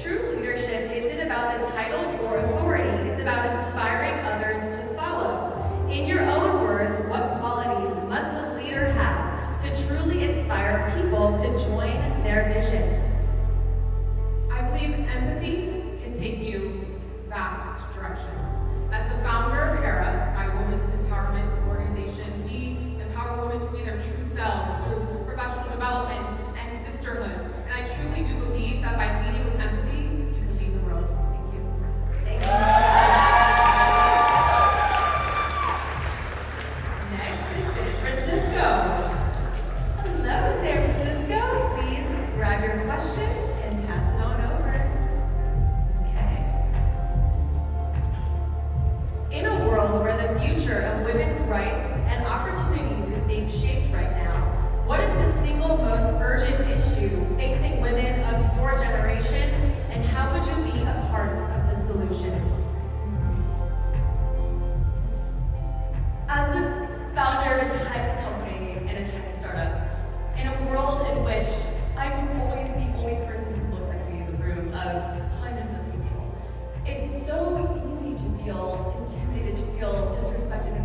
True leadership isn't about the titles or authority, it's about inspiring others to follow. In your own words, what qualities must a leader have to truly inspire people to join their vision? I believe empathy can take you vast directions. As the founder of HERA, my women's empowerment organization, we empower women to be their true selves through professional development and sisterhood. And I truly do believe that by leading with empathy, you can lead the world. Thank you. Thank you so much. Next is San Francisco. Hello, San Francisco. Please grab your question and pass it on over. Okay. In a world where the future of women's rights and opportunities is being shaped right now, what is the single most urgent issue facing women of your generation, and how would you be a part of the solution? As a founder of a tech company and a tech startup, in a world in which I'm always the only person who looks like me in the room of hundreds of people, it's so easy to feel intimidated, to feel disrespected, and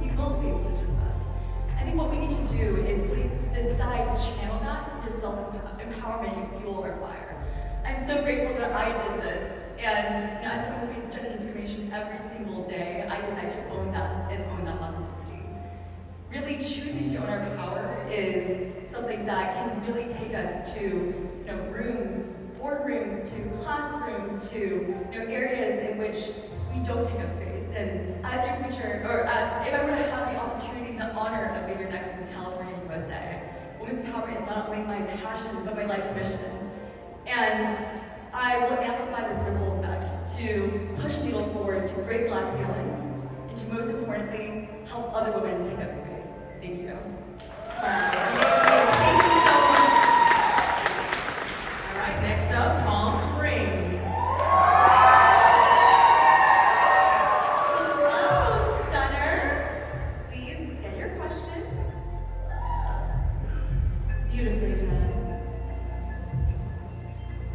we will face disrespect. I think what we need to do is really decide to channel that into self-empowerment and fuel our fire. I'm so grateful that I did this, and as someone who faces gender discrimination every single day, I decided to own that and own that authenticity. Really choosing to own our power is something that can really take us to rooms, boardrooms, to classrooms, to areas in which we don't take up space. And as your future, or if I were to have the opportunity and the honor of being your next Miss California USA, women's power is not only my passion, but my life mission. And I will amplify this ripple effect to push people forward, to break glass ceilings, and to most importantly, help other women take up space. Thank you. Thank you so much. All right, next up, Palm Springs. Hello, Stunner. Please get your question. Beautifully done.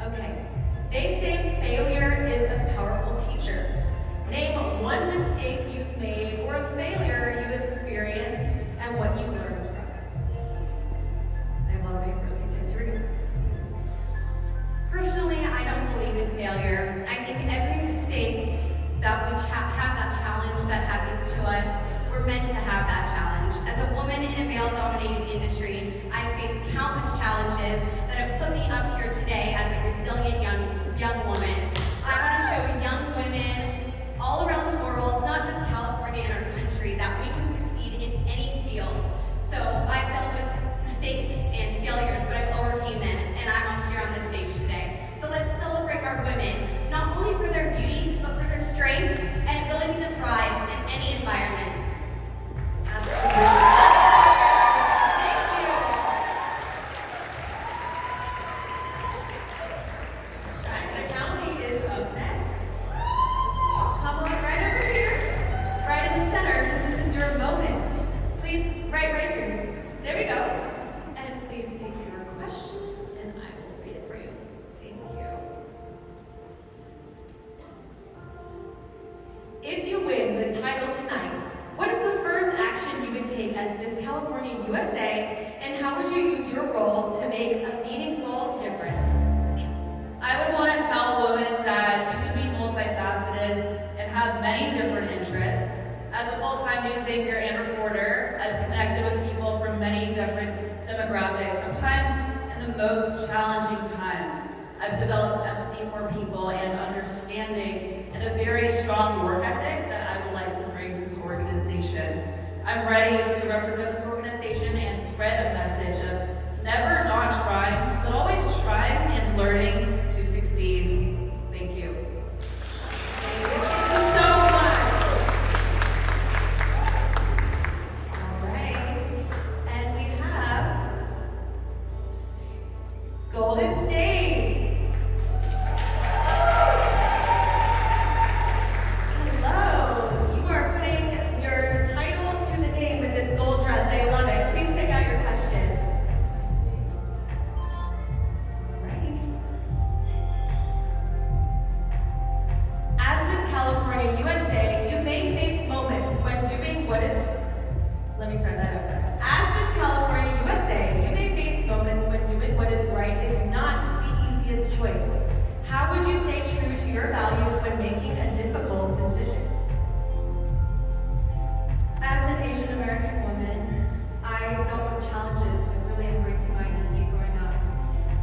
Okay, they say failure is a powerful teacher. Name one mistake you've made or a failure you've experienced and what you learned from it. I have a lot of paper. Please answer. Personally, I don't believe in failure. I think every mistake that we have that challenge that happens to us, we're meant to have that challenge. As a woman in a male-dominated industry, I face countless challenges that have put me up here today as a resilient young woman. I want to show young women all around the world, not just California and our country, that we can succeed in any field. So I've dealt with mistakes and failures, but I've overcame them, and I'm up here on this stage today. So let's celebrate our women, not only for their beauty, but for their strength and ability to thrive in any environment. Absolutely. Thank you. Shasta County is up next. Come on right over here, right in the center, because this is your moment. Please, right here. There we go. And please state your question, and I will read it for you. Thank you. If you win the title tonight, what is the first action you would take as Miss California USA, and how would you use your role to make a meaningful difference? I would want to tell women that you can be multifaceted and have many different interests. As a full-time news anchor and reporter, I've connected with people from many different demographics, sometimes in the most challenging times. I've developed empathy for people and understanding and a very strong work ethic that I would like to bring to this organization. I'm ready to represent this organization and spread a message of never not trying, but always trying and learning to succeed. Thank you. Thank you so much. All right, and we have Golden State. Hello, you are putting your title to the name with this gold dress. I love it. Please pick out your question. All right. did you stay true to your values when making a difficult decision? As an Asian American woman, I dealt with challenges with really embracing my identity growing up.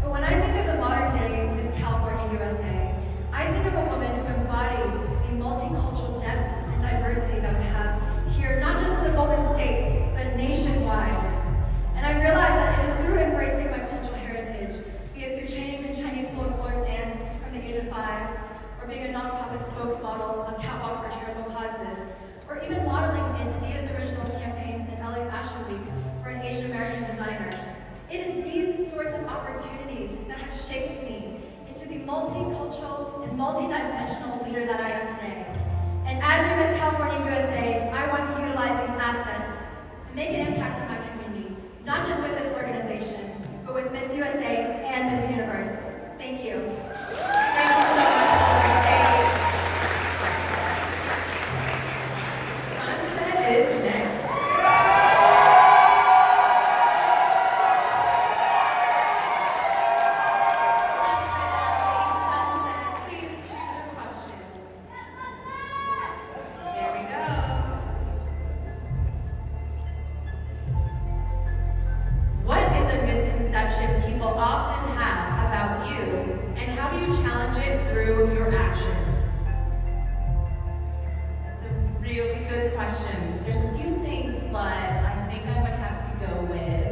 But when I think of the modern day Miss California USA, I think of a woman who embodies the multicultural depth and diversity that we have here, not just in the Golden State, but nationwide. And I realize that it is through embracing my cultural heritage, be it through training in Chinese folklore dance from the age of 5, or being a nonprofit spokesmodel of Catwalk for Charitable Causes, or even modeling in Adidas Originals campaigns in LA Fashion Week for an Asian American designer. It is these sorts of opportunities that have shaped me into the multicultural and multidimensional leader that I am today. And as your Miss California USA, I want to utilize these assets to make an impact in my community, not just with this organization, but with Miss USA and Miss Universe. Thank you. Thank you so much for the stage. Sunset is next. Sunset, please choose your question. There we go. What is a misconception people often have about you, and how do you challenge it through your actions? That's a really good question. There's a few things, but I think I would have to go with,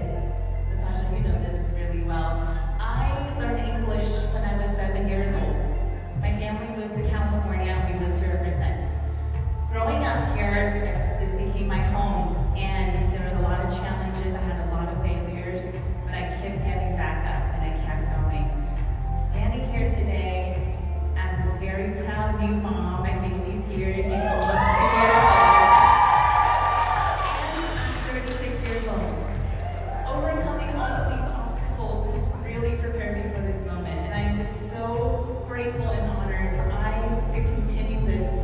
Natasha, you know this really well. I learned English when I was 7 years old. My family moved to California, and we lived here ever since. Growing up here, this became my home, and there was a lot of challenges. I had a lot of failures, but I kept getting back up, and I kept going. Standing here today as a very proud new mom, my baby's here, he's almost 2 years old, and I'm 36 years old. Overcoming all of these obstacles has really prepared me for this moment, and I am just so grateful and honored that I could continue this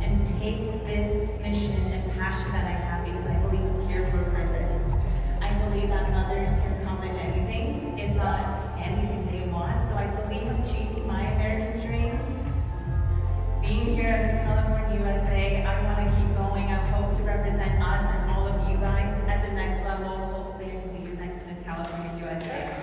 and take this mission and passion that I have, because I believe I'm here for a purpose. I believe that mothers can accomplish anything, if not anything they want, so I believe I'm chasing my American dream. Being here at Miss California USA, I want to keep going. I hope to represent us and all of you guys at the next level. Hopefully I can be your next Miss California USA.